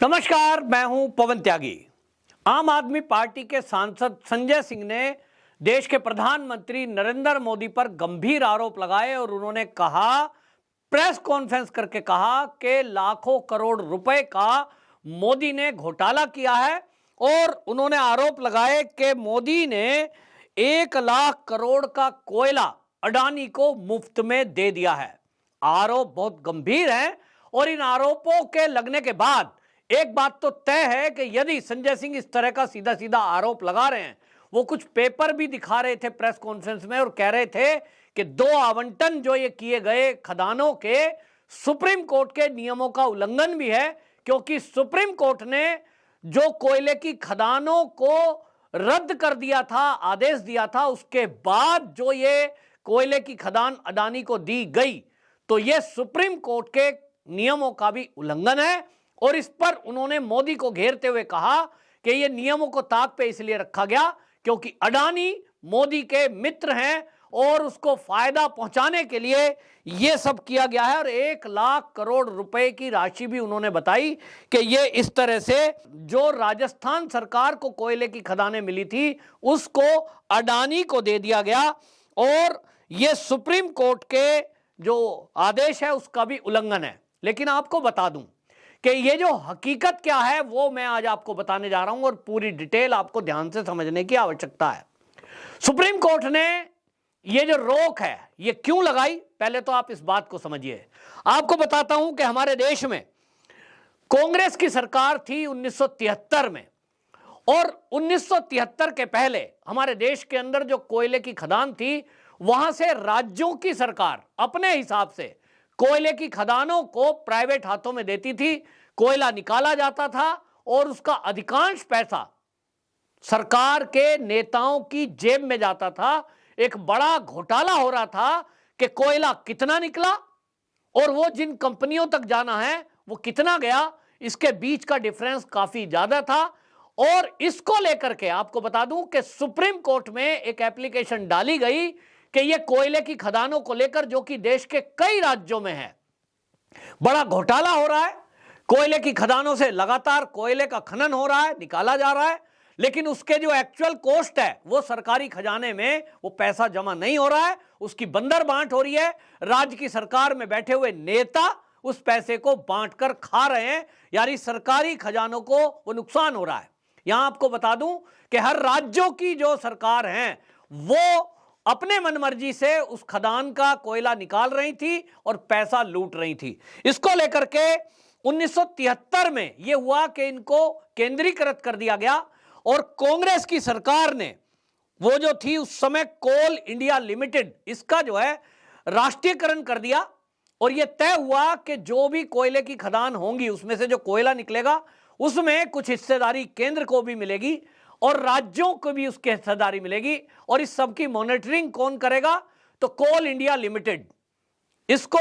नमस्कार, मैं हूं पवन त्यागी। आम आदमी पार्टी के सांसद संजय सिंह ने देश के प्रधानमंत्री नरेंद्र मोदी पर गंभीर आरोप लगाए और उन्होंने कहा, प्रेस कॉन्फ्रेंस करके कहा कि लाखों करोड़ रुपए का मोदी ने घोटाला किया है और उन्होंने आरोप लगाए कि मोदी ने 1 लाख करोड़ का कोयला अडानी को मुफ्त में दे दिया है। आरोप बहुत गंभीर हैं और इन आरोपों के लगने के बाद एक बात तो तय है कि यदि संजय सिंह इस तरह का सीधा सीधा आरोप लगा रहे हैं, वो कुछ पेपर भी दिखा रहे थे प्रेस कॉन्फ्रेंस में और कह रहे थे कि 2 आवंटन जो ये किए गए खदानों के सुप्रीम कोर्ट के नियमों का उल्लंघन भी है, क्योंकि सुप्रीम कोर्ट ने जो कोयले की खदानों को रद्द कर दिया था, आदेश दिया था, उसके बाद जो ये कोयले की खदान अडानी को दी गई, तो ये सुप्रीम कोर्ट के नियमों का भी उल्लंघन है। और इस पर उन्होंने मोदी को घेरते हुए कहा कि ये नियमों को ताक पे इसलिए रखा गया क्योंकि अडानी मोदी के मित्र हैं और उसको फायदा पहुंचाने के लिए ये सब किया गया है। और 1 लाख करोड़ रुपए की राशि भी उन्होंने बताई कि ये इस तरह से जो राजस्थान सरकार को कोयले की खदानें मिली थी उसको अडानी को दे दिया गया और ये सुप्रीम कोर्ट के जो आदेश है उसका भी उल्लंघन है। लेकिन आपको बता दूं कि ये जो हकीकत क्या है वो मैं आज आपको बताने जा रहा हूं और पूरी डिटेल आपको ध्यान से समझने की आवश्यकता है। सुप्रीम कोर्ट ने ये जो रोक है ये क्यों लगाई, पहले तो आप इस बात को समझिए। आपको बताता हूं कि हमारे देश में कांग्रेस की सरकार थी 1973 में और 1973 के पहले हमारे देश के अंदर जो कोयले की खदान थी वहां से राज्यों की सरकार अपने हिसाब से कोयले की खदानों को प्राइवेट हाथों में देती थी, कोयला निकाला जाता था और उसका अधिकांश पैसा सरकार के नेताओं की जेब में जाता था। एक बड़ा घोटाला हो रहा था कि कोयला कितना निकला और वो जिन कंपनियों तक जाना है वो कितना गया, इसके बीच का डिफरेंस काफी ज्यादा था। और इसको लेकर के आपको बता दूं कि सुप्रीम कोर्ट में एक एप्लीकेशन डाली गई कि ये कोयले की खदानों को लेकर, जो कि देश के कई राज्यों में है, बड़ा घोटाला हो रहा है। कोयले की खदानों से लगातार कोयले का खनन हो रहा है, निकाला जा रहा है, लेकिन उसके जो एक्चुअल कॉस्ट है वो सरकारी खजाने में वो पैसा जमा नहीं हो रहा है, उसकी बंदर बांट हो रही है। राज्य की सरकार में बैठे हुए नेता उस पैसे को बांटकर खा रहे हैं, यानी सरकारी खजानों को वो नुकसान हो रहा है। यहां आपको बता दूं कि हर राज्यों की जो सरकार है वो अपने मनमर्जी से उस खदान का कोयला निकाल रही थी और पैसा लूट रही थी। इसको लेकर के 1973 में यह हुआ कि इनको केंद्रीकृत कर दिया गया और कांग्रेस की सरकार ने वो जो थी उस समय कोल इंडिया लिमिटेड, इसका जो है राष्ट्रीयकरण कर दिया और यह तय हुआ कि जो भी कोयले की खदान होंगी उसमें से जो कोयला निकलेगा उसमें कुछ हिस्सेदारी केंद्र को भी मिलेगी और राज्यों को भी उसकी हिस्सेदारी मिलेगी। और इस सब की मॉनिटरिंग कौन करेगा, तो कोल इंडिया लिमिटेड, इसको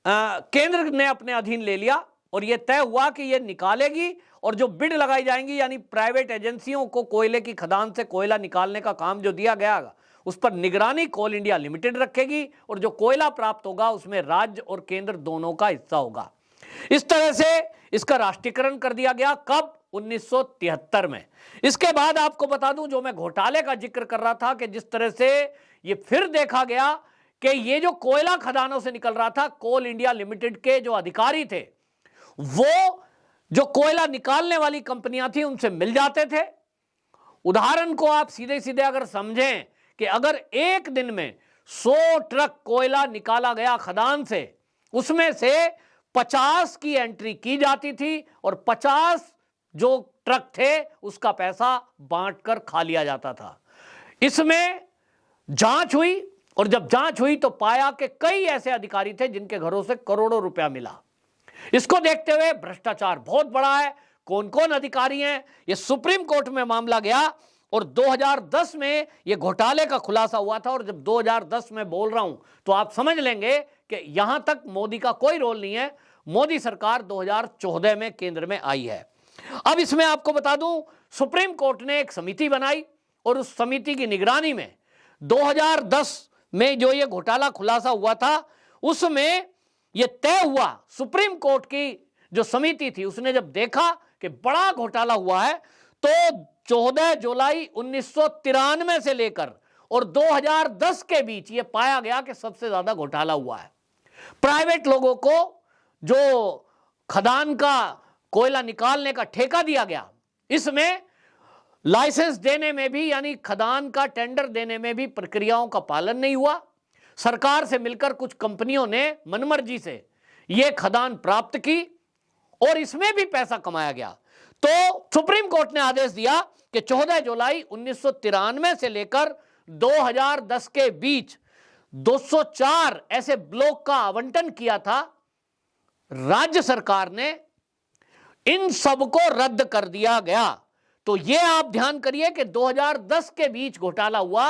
केंद्र ने अपने अधीन ले लिया और यह तय हुआ कि यह निकालेगी और जो बिड लगाई जाएंगी, यानी प्राइवेट एजेंसियों को कोयले की खदान से कोयला निकालने का काम जो दिया गया उस पर निगरानी कोल इंडिया लिमिटेड रखेगी और जो कोयला प्राप्त होगा उसमें राज्य और केंद्र दोनों का हिस्सा होगा। इस तरह से इसका राष्ट्रीयकरण कर दिया गया। कब? 1973 में। इसके बाद आपको बता दूं, जो मैं घोटाले का जिक्र कर रहा था कि जिस तरह से ये फिर देखा गया कि ये जो कोयला खदानों से निकल रहा था, कोल इंडिया लिमिटेड के जो अधिकारी थे वो जो कोयला निकालने वाली कंपनियां थी उनसे मिल जाते थे। उदाहरण को आप सीधे सीधे अगर समझें कि अगर एक दिन में 100 ट्रक कोयला निकाला गया खदान से, उसमें से 50 की एंट्री की जाती थी और 50 जो ट्रक थे उसका पैसा बांटकर खा लिया जाता था। इसमें जांच हुई और जब जांच हुई तो पाया कि कई ऐसे अधिकारी थे जिनके घरों से करोड़ों रुपया मिला। इसको देखते हुए भ्रष्टाचार बहुत बड़ा है, कौन कौन अधिकारी हैं, यह सुप्रीम कोर्ट में मामला गया और 2010 में यह घोटाले का खुलासा हुआ था। और जब 2010 में बोल रहा हूं तो आप समझ लेंगे कि यहां तक मोदी का कोई रोल नहीं है। मोदी सरकार 2014 में केंद्र में आई है। अब इसमें आपको बता दूं, सुप्रीम कोर्ट ने एक समिति बनाई और उस समिति की निगरानी में 2010 में जो ये घोटाला खुलासा हुआ था उसमें यह तय हुआ सुप्रीम कोर्ट की जो समिति थी उसने जब देखा कि बड़ा घोटाला हुआ है, तो 14 जुलाई 1993 से लेकर और 2010 के बीच यह पाया गया कि सबसे ज्यादा घोटाला हुआ है। प्राइवेट लोगों को जो खदान का कोयला निकालने का ठेका दिया गया, इसमें लाइसेंस देने में भी यानी खदान का टेंडर देने में भी प्रक्रियाओं का पालन नहीं हुआ। सरकार से मिलकर कुछ कंपनियों ने मनमर्जी से यह खदान प्राप्त की और इसमें भी पैसा कमाया गया। तो सुप्रीम कोर्ट ने आदेश दिया कि 14 जुलाई 1993 से लेकर 2010 के बीच 204 ऐसे ब्लॉक का आवंटन किया था। राज्य सरकार ने इन सबको रद्द कर दिया गया। तो यह आप ध्यान करिए कि 2010 के बीच घोटाला हुआ,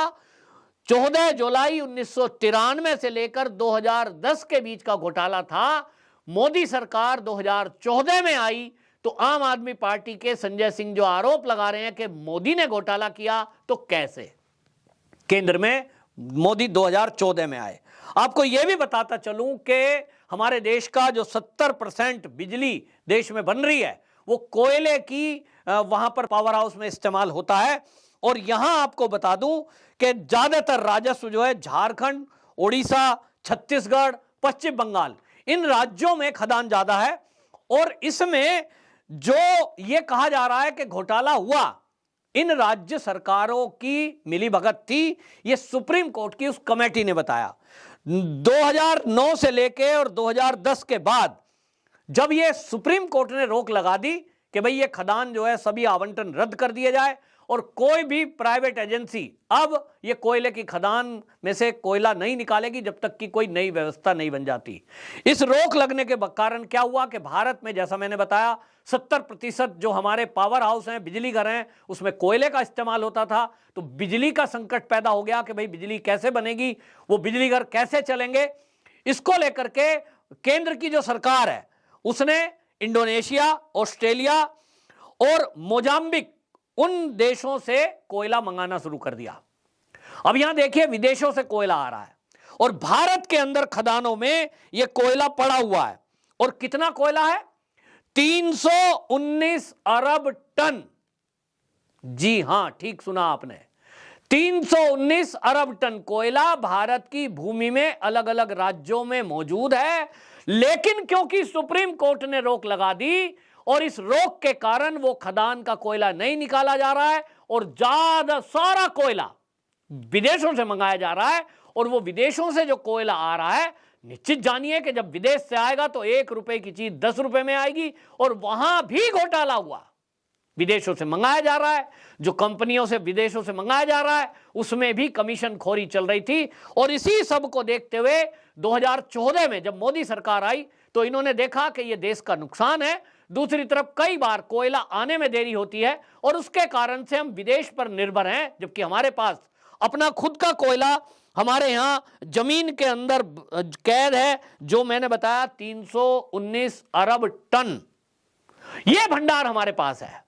14 जुलाई 1993 से लेकर 2010 के बीच का घोटाला था। मोदी सरकार 2014 में आई तो आम आदमी पार्टी के संजय सिंह जो आरोप लगा रहे हैं कि मोदी ने घोटाला किया, तो कैसे? केंद्र में मोदी 2014 में आए। आपको यह भी बताता चलूं कि हमारे देश का जो 70% बिजली देश में बन रही है वो कोयले की वहां पर पावर हाउस में इस्तेमाल होता है। और यहां आपको बता दूं कि ज्यादातर राजस्व जो है झारखंड, ओडिशा, छत्तीसगढ़, पश्चिम बंगाल, इन राज्यों में खदान ज्यादा है। और इसमें जो यह कहा जा रहा है कि घोटाला हुआ, इन राज्य सरकारों की मिलीभगत थी, यह सुप्रीम कोर्ट की उस कमेटी ने बताया। 2009 से लेके और 2010 के बाद जब यह सुप्रीम कोर्ट ने रोक लगा दी कि भाई ये खदान जो है सभी आवंटन रद्द कर दिए जाए और कोई भी प्राइवेट एजेंसी अब ये कोयले की खदान में से कोयला नहीं निकालेगी जब तक कि कोई नई व्यवस्था नहीं बन जाती। इस रोक लगने के कारण क्या हुआ कि भारत में, जैसा मैंने बताया, 70% जो हमारे पावर हाउस हैं, बिजली घर हैं, उसमें कोयले का इस्तेमाल होता था। तो बिजली का संकट पैदा हो गया कि भाई बिजली कैसे बनेगी, वो बिजली घर कैसे चलेंगे। इसको लेकर के केंद्र की जो सरकार है उसने इंडोनेशिया, ऑस्ट्रेलिया और मोजाम्बिक, उन देशों से कोयला मंगाना शुरू कर दिया। अब यहां देखिए विदेशों से कोयला आ रहा है और भारत के अंदर खदानों में यह कोयला पड़ा हुआ है। और कितना कोयला है? 319 अरब टन। जी हां, ठीक सुना आपने, 319 अरब टन कोयला भारत की भूमि में अलग अलग राज्यों में मौजूद है। लेकिन क्योंकि सुप्रीम कोर्ट ने रोक लगा दी और इस रोक के कारण वो खदान का कोयला नहीं निकाला जा रहा है और ज्यादा सारा कोयला विदेशों से मंगाया जा रहा है। और वो विदेशों से जो कोयला आ रहा है, निश्चित जानिए कि जब विदेश से आएगा तो 1 रुपए की चीज 10 रुपए में आएगी। और वहां भी घोटाला हुआ, विदेशों से मंगाया जा रहा है, जो कंपनियों से विदेशों से मंगाया जा रहा है उसमें भी कमीशन खोरी चल रही थी। और इसी सब को देखते हुए 2014 में जब मोदी सरकार आई तो इन्होंने देखा कि यह देश का नुकसान है। दूसरी तरफ कई बार कोयला आने में देरी होती है और उसके कारण से हम विदेश पर निर्भर हैं, जबकि हमारे पास अपना खुद का कोयला हमारे यहां जमीन के अंदर कैद है, जो मैंने बताया 319 अरब टन। यह भंडार हमारे पास है।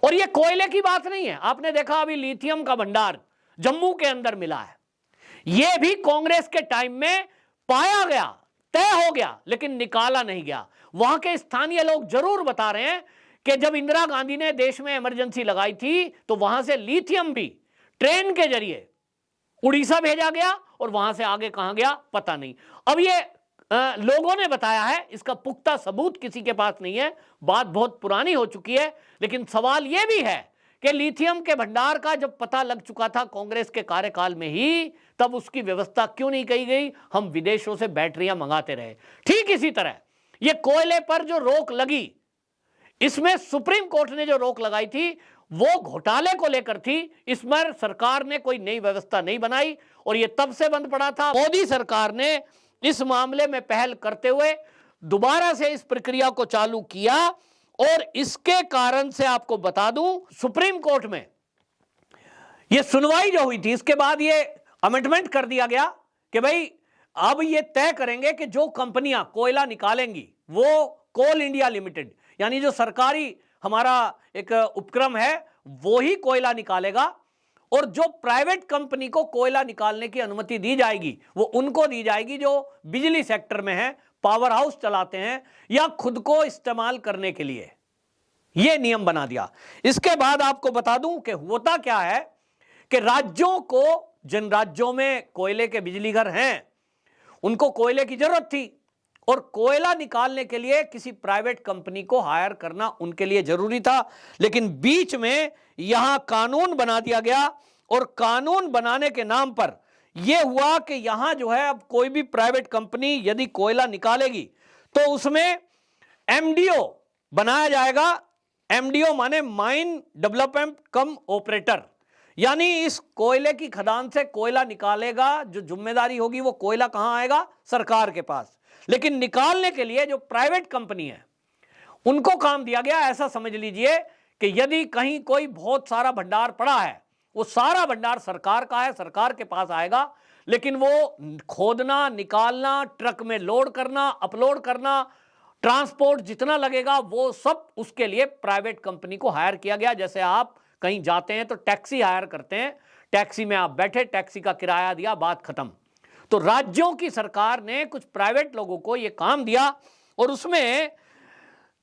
और यह कोयले की बात नहीं है, आपने देखा अभी लिथियम का भंडार जम्मू के अंदर मिला है। यह भी कांग्रेस के टाइम में पाया गया, तय हो गया, लेकिन निकाला नहीं गया। वहां के स्थानीय लोग जरूर बता रहे हैं कि जब इंदिरा गांधी ने देश में इमरजेंसी लगाई थी तो वहां से लिथियम भी ट्रेन के जरिए उड़ीसा भेजा गया और वहां से आगे कहां गया पता नहीं। अब ये लोगों ने बताया है, इसका पुख्ता सबूत किसी के पास नहीं है, बात बहुत पुरानी हो चुकी है। लेकिन सवाल यह भी है कि लिथियम के भंडार का जब पता लग चुका था कांग्रेस के कार्यकाल में ही, तब उसकी व्यवस्था क्यों नहीं की गई? हम विदेशों से बैटरियां मंगाते रहे। ठीक इसी तरह ये कोयले पर जो रोक लगी, इसमें सुप्रीम कोर्ट ने जो रोक लगाई थी वो घोटाले को लेकर थी। इस पर सरकार ने कोई नई व्यवस्था नहीं बनाई और ये तब से बंद पड़ा था। मोदी सरकार ने इस मामले में पहल करते हुए दोबारा से इस प्रक्रिया को चालू किया और इसके कारण से आपको बता दूं, सुप्रीम कोर्ट में यह सुनवाई जो हुई थी, इसके बाद यह अमेंडमेंट कर दिया गया कि भाई अब ये तय करेंगे कि जो कंपनियां कोयला निकालेंगी वो कोल इंडिया लिमिटेड, यानी जो सरकारी हमारा एक उपक्रम है वो ही कोयला निकालेगा। और जो प्राइवेट कंपनी को कोयला निकालने की अनुमति दी जाएगी वो उनको दी जाएगी जो बिजली सेक्टर में है, पावर हाउस चलाते हैं या खुद को इस्तेमाल करने के लिए, यह नियम बना दिया। इसके बाद आपको बता दूं कि होता क्या है कि राज्यों को, जिन राज्यों में कोयले के बिजली घर हैं, उनको कोयले की जरूरत थी और कोयला निकालने के लिए किसी प्राइवेट कंपनी को हायर करना उनके लिए जरूरी था। लेकिन बीच में यहां कानून बना दिया गया और कानून बनाने के नाम पर यह हुआ कि यहां जो है अब कोई भी प्राइवेट कंपनी यदि कोयला निकालेगी तो उसमें एमडीओ बनाया जाएगा। एमडीओ माने माइन डेवलपमेंट कम ऑपरेटर, यानी इस कोयले की खदान से कोयला निकालेगा, जो जिम्मेदारी होगी वो कोयला कहां आएगा, सरकार के पास। लेकिन निकालने के लिए जो प्राइवेट कंपनी है उनको काम दिया गया। ऐसा समझ लीजिए कि यदि कहीं कोई बहुत सारा भंडार पड़ा है, वो सारा भंडार सरकार का है, सरकार के पास आएगा, लेकिन वो खोदना, निकालना, ट्रक में लोड करना, अपलोड करना, ट्रांसपोर्ट जितना लगेगा वो सब उसके लिए प्राइवेट कंपनी को हायर किया गया। जैसे आप कहीं जाते हैं तो टैक्सी हायर करते हैं, टैक्सी में आप बैठे, टैक्सी का किराया दिया, बात खत्म। तो राज्यों की सरकार ने कुछ प्राइवेट लोगों को यह काम दिया और उसमें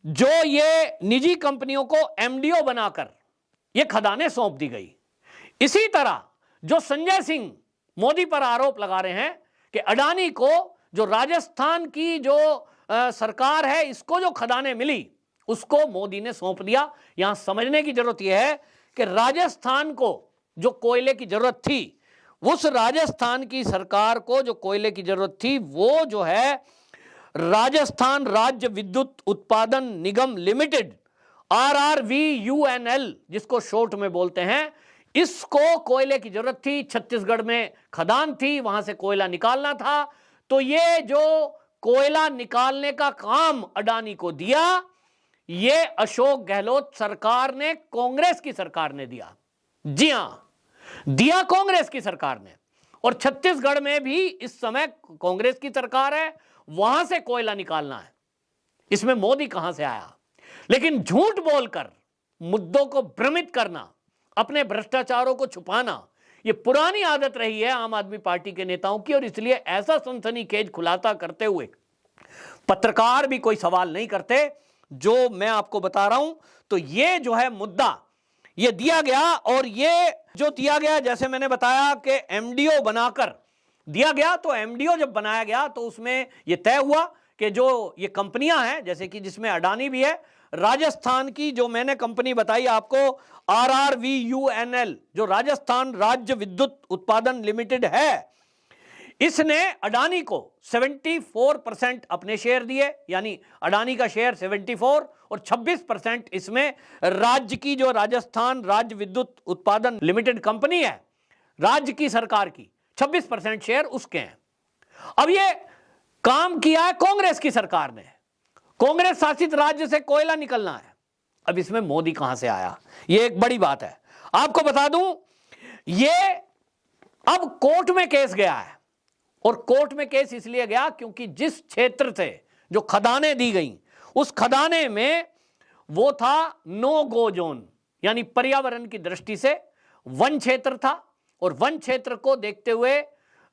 जो ये निजी कंपनियों को एमडीओ बनाकर ये खदानें सौंप दी गई। इसी तरह जो संजय सिंह मोदी पर आरोप लगा रहे हैं कि अडानी को, जो राजस्थान की जो सरकार है, इसको जो खदानें मिली उसको मोदी ने सौंप दिया। यहां समझने की जरूरत यह है कि राजस्थान को जो कोयले की जरूरत थी, उस राजस्थान की सरकार को जो कोयले की जरूरत थी, वो जो है राजस्थान राज्य विद्युत उत्पादन निगम लिमिटेड, RRVUNL जिसको शॉर्ट में बोलते हैं, इसको कोयले की जरूरत थी। छत्तीसगढ़ में खदान थी, वहां से कोयला निकालना था। तो ये जो कोयला निकालने का काम अडानी को दिया, ये अशोक गहलोत सरकार ने, कांग्रेस की सरकार ने दिया। जी हां, दिया कांग्रेस की सरकार ने। और छत्तीसगढ़ में भी इस समय कांग्रेस की सरकार है, वहां से कोयला निकालना है। इसमें मोदी कहां से आया? लेकिन झूठ बोलकर मुद्दों को भ्रमित करना, अपने भ्रष्टाचारों को छुपाना, यह पुरानी आदत रही है आम आदमी पार्टी के नेताओं की। और इसलिए ऐसा सनसनीखेज खुलासा करते हुए पत्रकार भी कोई सवाल नहीं करते जो मैं आपको बता रहा हूं। तो यह जो है मुद्दा ये दिया गया, और ये जो दिया गया, जैसे मैंने बताया कि एमडीओ बनाकर दिया गया। तो एमडीओ जब बनाया गया तो उसमें यह तय हुआ कि जो ये कंपनियां हैं, जैसे कि जिसमें अडानी भी है, राजस्थान की जो मैंने कंपनी बताई आपको RRVUNL, जो राजस्थान राज्य विद्युत उत्पादन लिमिटेड है, इसने अडानी को 74% अपने शेयर दिए, यानी अडानी का शेयर 74 और 26% इसमें राज्य की, जो राजस्थान राज्य विद्युत उत्पादन लिमिटेड कंपनी है, राज्य की सरकार की 26% शेयर उसके हैं। अब ये काम किया है कांग्रेस की सरकार ने, कांग्रेस शासित राज्य से कोयला निकलना है। अब इसमें मोदी कहां से आया, ये एक बड़ी बात है। आपको बता दूं, ये अब कोर्ट में केस गया है, और कोर्ट में केस इसलिए गया क्योंकि जिस क्षेत्र से जो खदानें दी गई, उस खदाने में वो था नो गो जोन, यानी पर्यावरण की दृष्टि से वन क्षेत्र था। और वन क्षेत्र को देखते हुए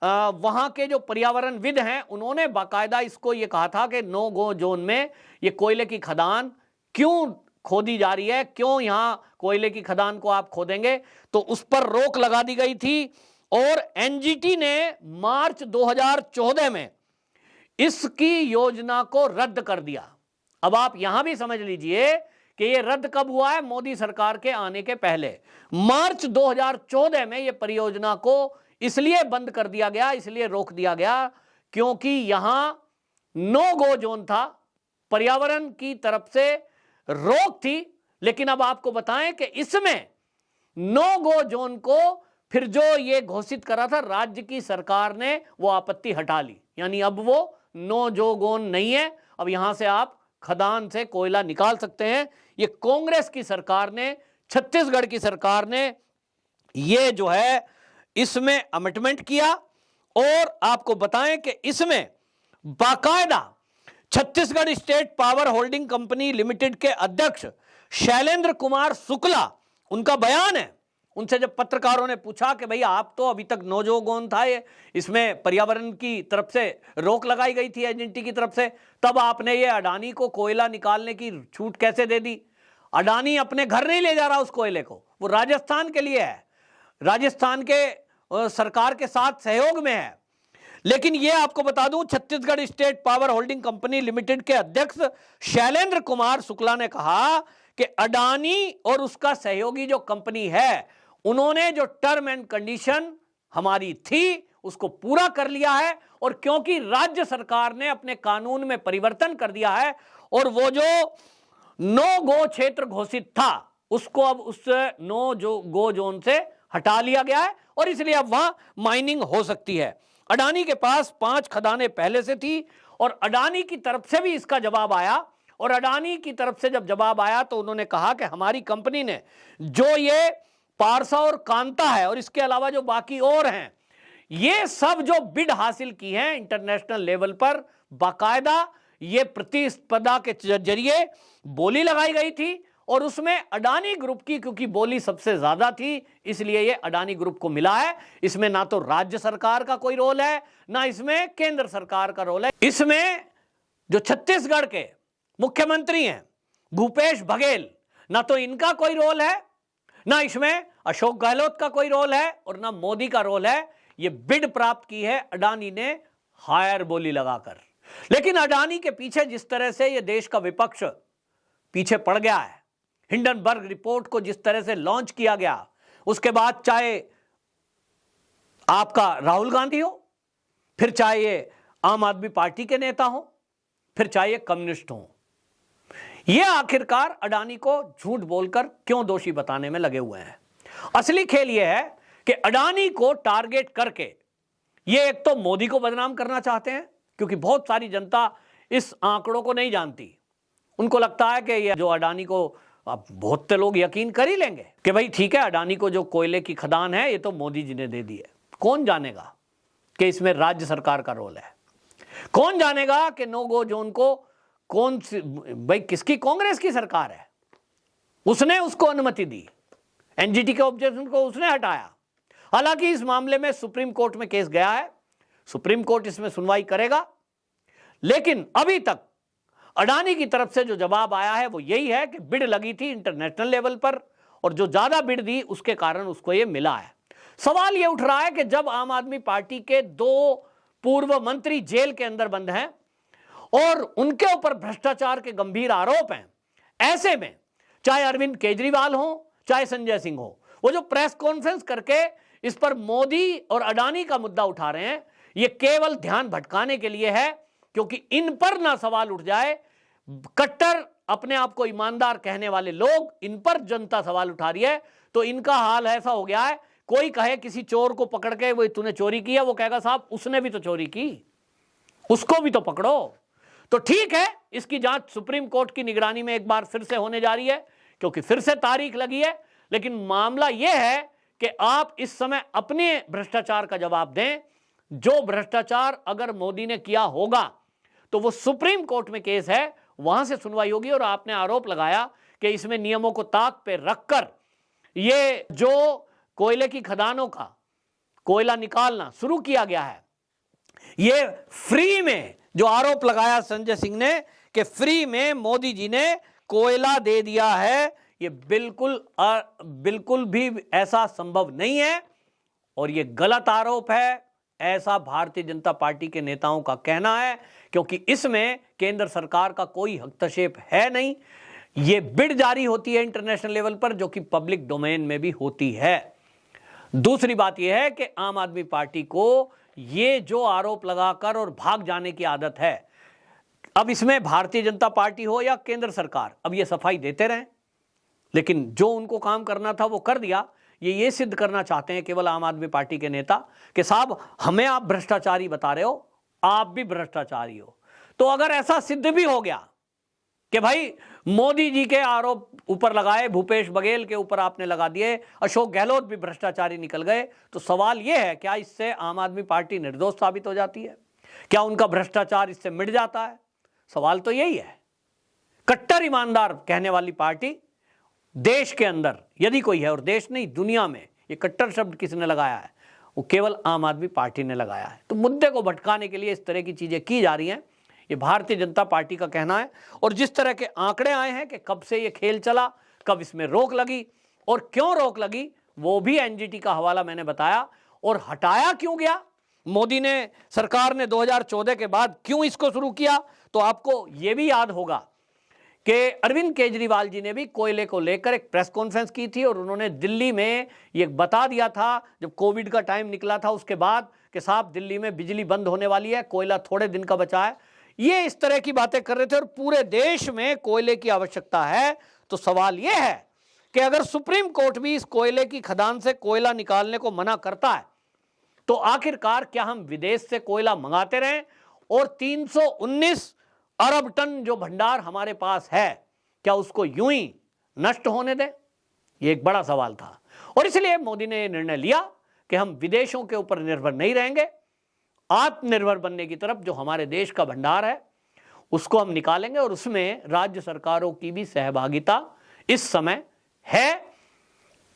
वहां के जो पर्यावरणविद हैं, उन्होंने बाकायदा इसको ये कहा था कि नो गो जोन में ये कोयले की खदान क्यों खोदी जा रही है, क्यों यहां कोयले की खदान को आप खोदेंगे, तो उस पर रोक लगा दी गई थी। और एनजीटी ने मार्च 2014 में इसकी योजना को रद्द कर दिया। अब आप यहां भी समझ लीजिए कि यह रद्द कब हुआ है, मोदी सरकार के आने के पहले। मार्च 2014 में यह परियोजना को इसलिए बंद कर दिया गया, इसलिए रोक दिया गया क्योंकि यहां नो गो जोन था, पर्यावरण की तरफ से रोक थी। लेकिन अब आपको बताएं कि इसमें नो गो जोन को फिर जो ये घोषित करा था राज्य की सरकार ने, वो आपत्ति हटा ली, यानी अब वो नो जो गोन नहीं है। अब यहां से आप खदान से कोयला निकाल सकते हैं। ये कांग्रेस की सरकार ने, छत्तीसगढ़ की सरकार ने ये जो है इसमें अमेंडमेंट किया। और आपको बताएं कि इसमें बाकायदा Chhattisgarh state power holding company limited के अध्यक्ष शैलेंद्र कुमार शुक्ला, उनका बयान है, उनसे जब पत्रकारों ने पूछा कि भाई आप तो अभी तक नौजोगोन था, ये इसमें पर्यावरण की तरफ से रोक लगाई गई थी एजेंसी की तरफ से, तब आपने ये अडानी को कोयला निकालने की छूट कैसे दे दी? अडानी अपने घर नहीं ले जा रहा उस कोयले को, वो राजस्थान के लिए है, राजस्थान के सरकार के साथ सहयोग में है। लेकिन यह आपको बता दूं, Chhattisgarh state power holding company limited के अध्यक्ष शैलेंद्र कुमार शुक्ला ने कहा कि अडानी और उसका सहयोगी जो कंपनी है, उन्होंने जो टर्म एंड कंडीशन हमारी थी उसको पूरा कर लिया है, और क्योंकि राज्य सरकार ने अपने कानून में परिवर्तन कर दिया है और वो जो नो गो क्षेत्र घोषित था उसको अब उस नो जो गो जोन से हटा लिया गया है, और इसलिए अब वहां माइनिंग हो सकती है। अडानी के पास 5 खदानें पहले से थी, और अडानी की तरफ से भी इसका जवाब आया, और अडानी की तरफ से जब जवाब आया तो उन्होंने कहा कि हमारी कंपनी ने जो ये पारसा और कांता है और इसके अलावा जो बाकी और हैं, ये सब जो बिड हासिल की है इंटरनेशनल लेवल पर, बाकायदा ये प्रतिस्पर्धा के जरिए बोली लगाई गई थी, और उसमें अडानी ग्रुप की क्योंकि बोली सबसे ज्यादा थी, इसलिए ये अडानी ग्रुप को मिला है। इसमें ना तो राज्य सरकार का कोई रोल है, ना इसमें केंद्र सरकार का रोल है। इसमें जो छत्तीसगढ़ के मुख्यमंत्री हैं भूपेश बघेल, ना तो इनका कोई रोल है, ना इसमें अशोक गहलोत का कोई रोल है, और ना मोदी का रोल है। ये बिड प्राप्त की है अडानी ने हायर बोली लगाकर। लेकिन अडानी के पीछे जिस तरह से ये देश का विपक्ष पीछे पड़ गया है, हिंडनबर्ग रिपोर्ट को जिस तरह से लॉन्च किया गया, उसके बाद चाहे आपका राहुल गांधी हो, फिर चाहे ये आम आदमी पार्टी के नेता हो, फिर चाहे ये कम्युनिस्ट हो, ये आखिरकार अडानी को झूठ बोलकर क्यों दोषी बताने में लगे हुए हैं। असली खेल यह है कि अडानी को टारगेट करके ये एक तो मोदी को बदनाम करना चाहते हैं, क्योंकि बहुत सारी जनता इस आंकड़ों को नहीं जानती। उनको लगता है कि ये जो अडानी को, अब बहुत से लोग यकीन कर ही लेंगे कि भाई ठीक है, अडानी को जो कोयले की खदान है ये तो मोदी जी ने दे दी है। कौन जानेगा कि इसमें राज्य सरकार का रोल है? कौन जानेगा कि नो गो जोन को कौन सी, भाई किसकी, कांग्रेस की सरकार है, उसने उसको अनुमति दी, एनजीटी के ऑब्जेक्शन को उसने हटाया। हालांकि इस मामले में सुप्रीम कोर्ट में केस गया है, सुप्रीम कोर्ट इसमें सुनवाई करेगा, लेकिन अभी तक अडानी की तरफ से जो जवाब आया है वो यही है कि बिड लगी थी इंटरनेशनल लेवल पर, और जो ज्यादा बिड दी उसके कारण उसको ये मिला है। सवाल ये उठ रहा है कि जब आम आदमी पार्टी के 2 पूर्व मंत्री जेल के अंदर बंद हैं और उनके ऊपर भ्रष्टाचार के गंभीर आरोप हैं, ऐसे में चाहे अरविंद केजरीवाल हो चाहे संजय सिंह हो, वो जो प्रेस कॉन्फ्रेंस करके इस पर मोदी और अडानी का मुद्दा उठा रहे हैं, ये केवल ध्यान भटकाने के लिए है, क्योंकि इन पर ना सवाल उठ जाए। कट्टर अपने आप को ईमानदार कहने वाले लोग, इन पर जनता सवाल उठा रही है, तो इनका हाल ऐसा हो गया है, कोई कहे किसी चोर को पकड़ के वो तूने चोरी किया, वो कहेगा साहब उसने भी तो चोरी की, उसको भी तो पकड़ो। तो ठीक है, इसकी जांच सुप्रीम कोर्ट की निगरानी में एक बार फिर से होने जा रही है, क्योंकि फिर से तारीख लगी है। लेकिन मामला यह है कि आप इस समय अपने भ्रष्टाचार का जवाब दें। जो भ्रष्टाचार अगर मोदी ने किया होगा तो वो सुप्रीम कोर्ट में केस है, वहां से सुनवाई होगी। और आपने आरोप लगाया कि इसमें नियमों को ताक पे रखकर ये जो कोयले की खदानों का कोयला निकालना शुरू किया गया है, ये फ्री में, जो आरोप लगाया संजय सिंह ने कि फ्री में मोदी जी ने कोयला दे दिया है, ये बिल्कुल भी ऐसा संभव नहीं है, और ये गलत आरोप है, ऐसा भारतीय जनता पार्टी के नेताओं का कहना है, क्योंकि इसमें केंद्र सरकार का कोई हस्तक्षेप है नहीं। ये बिड जारी होती है इंटरनेशनल लेवल पर, जो कि पब्लिक डोमेन में भी होती है। दूसरी बात यह है कि आम आदमी पार्टी को ये जो आरोप लगाकर और भाग जाने की आदत है, अब इसमें भारतीय जनता पार्टी हो या केंद्र सरकार, अब ये सफाई देते रहें, लेकिन जो उनको काम करना था वो कर दिया। ये सिद्ध करना चाहते हैं केवल आम आदमी पार्टी के नेता कि साहब हमें आप भ्रष्टाचारी बता रहे हो, आप भी भ्रष्टाचारी हो। तो अगर ऐसा सिद्ध भी हो गया कि भाई मोदी जी के आरोप ऊपर लगाए, भूपेश बघेल के ऊपर आपने लगा दिए, अशोक गहलोत भी भ्रष्टाचारी निकल गए, तो सवाल यह है क्या इससे आम आदमी पार्टी निर्दोष साबित हो जाती है? क्या उनका भ्रष्टाचार इससे मिट जाता है? सवाल तो यही है। कट्टर ईमानदार कहने वाली पार्टी देश के अंदर यदि कोई है, और देश नहीं दुनिया में, ये कट्टर शब्द किसने लगाया है, वो केवल आम आदमी पार्टी ने लगाया है। तो मुद्दे को भटकाने के लिए इस तरह की चीजें की जा रही हैं, ये भारतीय जनता पार्टी का कहना है। और जिस तरह के आंकड़े आए हैं कि कब से ये खेल चला, कब इसमें रोक लगी और क्यों रोक लगी, वो भी एनजीटी का हवाला मैंने बताया। और हटाया क्यों गया, मोदी ने, सरकार ने 2014 के बाद क्यों इसको शुरू किया, तो आपको ये भी याद होगा कि अरविंद केजरीवाल जी ने भी कोयले को लेकर एक प्रेस कॉन्फ्रेंस की थी और उन्होंने दिल्ली में ये बता दिया था, जब कोविड का टाइम निकला था उसके बाद, कि साहब दिल्ली में बिजली बंद होने वाली है, कोयला थोड़े दिन का बचा है। ये इस तरह की बातें कर रहे थे और पूरे देश में कोयले की आवश्यकता है। तो सवाल यह है कि अगर सुप्रीम कोर्ट भी इस कोयले की खदान से कोयला निकालने को मना करता है, तो आखिरकार क्या हम विदेश से कोयला मंगाते रहें और 319 अरब टन जो भंडार हमारे पास है, क्या उसको यूं ही नष्ट होने दें? ये एक बड़ा सवाल था। और इसलिए मोदी ने निर्णय लिया कि हम विदेशों के ऊपर निर्भर नहीं रहेंगे, आत्मनिर्भर बनने की तरफ जो हमारे देश का भंडार है उसको हम निकालेंगे। और उसमें राज्य सरकारों की भी सहभागिता इस समय है।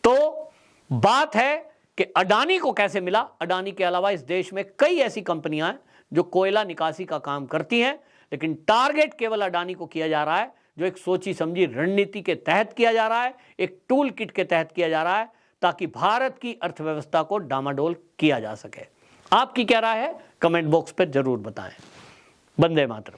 तो बात है कि अडानी को कैसे मिला। अडानी के अलावा इस देश में कई ऐसी कंपनियां हैं जो कोयला निकासी का काम करती हैं, लेकिन टारगेट केवल अडानी को किया जा रहा है, जो एक सोची समझी रणनीति के तहत किया जा रहा है, एक टूल किट के तहत किया जा रहा है, ताकि भारत की अर्थव्यवस्था को डामाडोल किया जा सके। आपकी क्या राय है, कमेंट बॉक्स पर जरूर बताएं। वंदे मातरम।